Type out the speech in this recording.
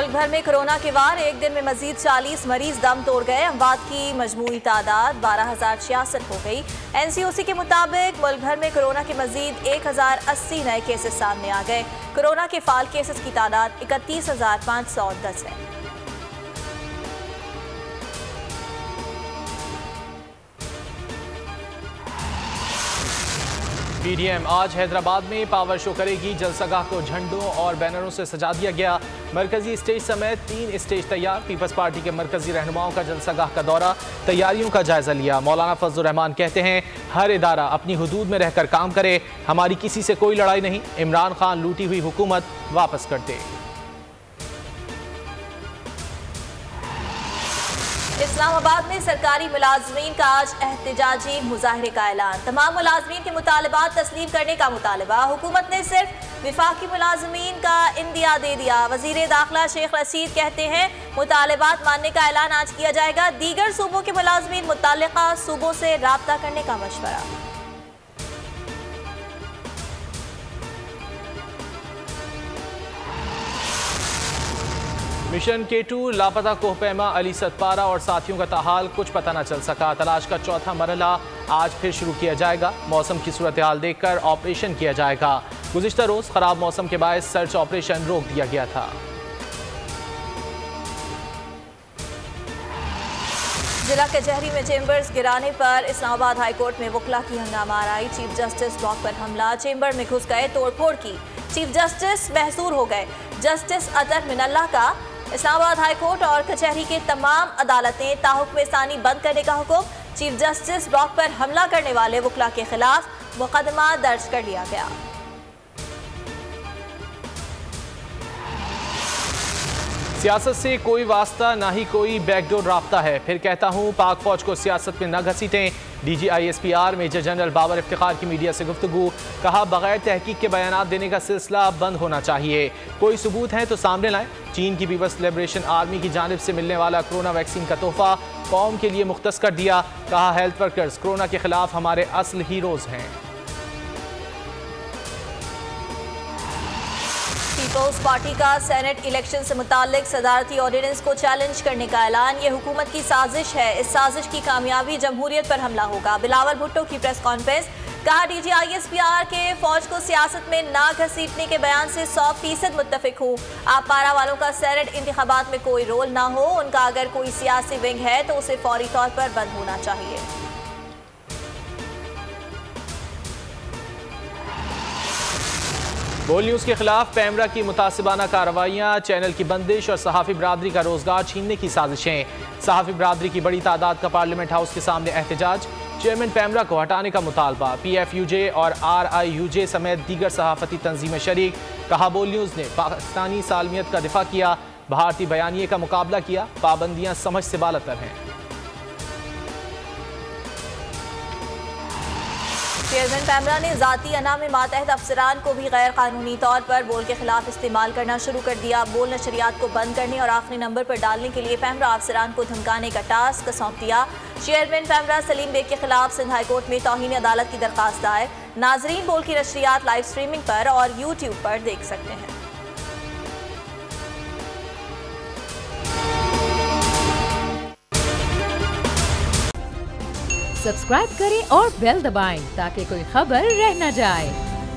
मुल्क भर में कोरोना के वार, एक दिन में मजीद 40 मरीज दम तोड़ गए। अमवात की मजमूई तादाद 12,066 हो गई। NCOC के मुताबिक मुल्क भर में कोरोना के मजीद 1080 नए केसेस सामने आ गए। कोरोना के फाल केसेस की तादाद 31,510 है। PDM आज हैदराबाद में पावर शो करेगी। जलसागाह को झंडों और बैनरों से सजा दिया गया। मरकजी स्टेज समेत 3 स्टेज तैयार। पीपल्स पार्टी के मरकजी रहनुमाओं का जलसागाह का दौरा, तैयारियों का जायजा लिया। मौलाना फजलुर रहमान कहते हैं, हर इदारा अपनी हुदूद में रहकर काम करे, हमारी किसी से कोई लड़ाई नहीं। इमरान खान लूटी हुई हुकूमत वापस कर दे। इस्लामाबाद में सरकारी मुलाजमीन का आज एहतजाजी मुजाहरे का ऐलान। तमाम मुलाजमीन के मुतालबात तस्लीम करने का मुतालबा। हुकूमत ने सिर्फ विफाकी मुलाजमीन का इंदिया दे दिया। वजीर दाखिला शेख रशीद कहते हैं, मुतालबात मानने का ऐलान आज किया जाएगा। दीगर सूबों के मुलाजमीन मुत्तल्लिका सूबों से राब्ता करने का मशवरा। मिशन K2 लापता कोहपैमा अली सतपारा और साथियों का ताहाल कुछ पता न चल सका। तलाश का चौथा मरहला आज फिर शुरू किया जाएगा। मौसम की सूरत हाल देखकर ऑपरेशन किया जाएगा। गुज़िश्ता रोज खराब मौसम के बायस सर्च ऑपरेशन रोक दिया गया था। जिला कचहरी में चेंबर्स गिराने पर इस्लामाबाद हाई कोर्ट में वकला की हंगामा आराई। चीफ जस्टिस ब्लॉक पर हमला, चेंबर में घुस गए, तोड़फोड़ की। चीफ जस्टिस महसूर हो गए। जस्टिस अतर मिनल्ला का इस्लामाबाद हाई कोर्ट और कचहरी के तमाम अदालतें ताहुक्म सानी बंद करने का हुक्म। चीफ जस्टिस ब्लॉक पर हमला करने वाले वकला के खिलाफ मुकदमा दर्ज कर लिया गया। सियासत से कोई वास्ता ना ही कोई बैकडोर राब्ता है। फिर कहता हूँ, पाक फौज को सियासत में न घसीटें। DGISPR major general Babar Iftikhar की मीडिया से गुफ्तगू। कहा, बगैर तहकीक के बयानात देने का सिलसिला बंद होना चाहिए। कोई सबूत हैं तो सामने लाएं। चीन की पीपल्स लिबरेशन आर्मी की जानिब से मिलने वाला कोरोना वैक्सीन का तोहफा कौम के लिए मुख्तस कर दिया। कहा, हेल्थ वर्कर्स कोरोना के खिलाफ हमारे असल हीरोज हैं। पीपल्स पार्टी का सेनेट इलेक्शन से मुताल्लिक सदारती ऑर्डिनेंस को चैलेंज करने का ऐलान। ये हुकूमत की साजिश है। इस साजिश की कामयाबी जमहूरियत पर हमला होगा। बिलावल भुट्टो की प्रेस कॉन्फ्रेंस। कहा, DGISPR के फौज को सियासत में ना घसीटने के बयान से 100% मुत्तफिक हूँ। आप पारा वालों का सेनेट इंतखाबात में कोई रोल ना हो। उनका अगर कोई सियासी विंग है तो उसे फौरी तौर पर बंद होना चाहिए। बोल न्यूज़ के खिलाफ पैमरा की मुतासिबाना कार्रवाइयाँ, चैनल की बंदिश और सहाफ़ी बरादरी का रोजगार छीनने की साजिशें। सहाफ़ी बरादरी की बड़ी तादाद का पार्लियामेंट हाउस के सामने एहतजाज। चेयरमैन पैमरा को हटाने का मुतालबा। PFUJ और RIUJ समेत दीगर सहाफ़ती तंजीमें शरीक। कहा, बोल न्यूज़ ने पाकिस्तानी सालमियत का दिफा किया, भारतीय बयानिए का मुकाबला किया। पाबंदियाँ समझ से बालतर हैं। चेयरमैन पैमरा ने ज़ाती अना में मातहत अफसरान को भी गैर कानूनी तौर पर बोल के खिलाफ इस्तेमाल करना शुरू कर दिया। बोल नशरियात को बंद करने और आखिरी नंबर पर डालने के लिए पैमरा अफसरान को धमकाने का टास्क सौंप दिया। चेयरमैन पैमरा सलीम बेग के खिलाफ सिंध हाई कोर्ट में तौहीन अदालत की दरखास्त दायर। नाजरीन बोल की नशरियात लाइव स्ट्रीमिंग पर और YouTube पर देख सकते हैं। सब्सक्राइब करें और बेल दबाएं ताकि कोई खबर रह न जाए।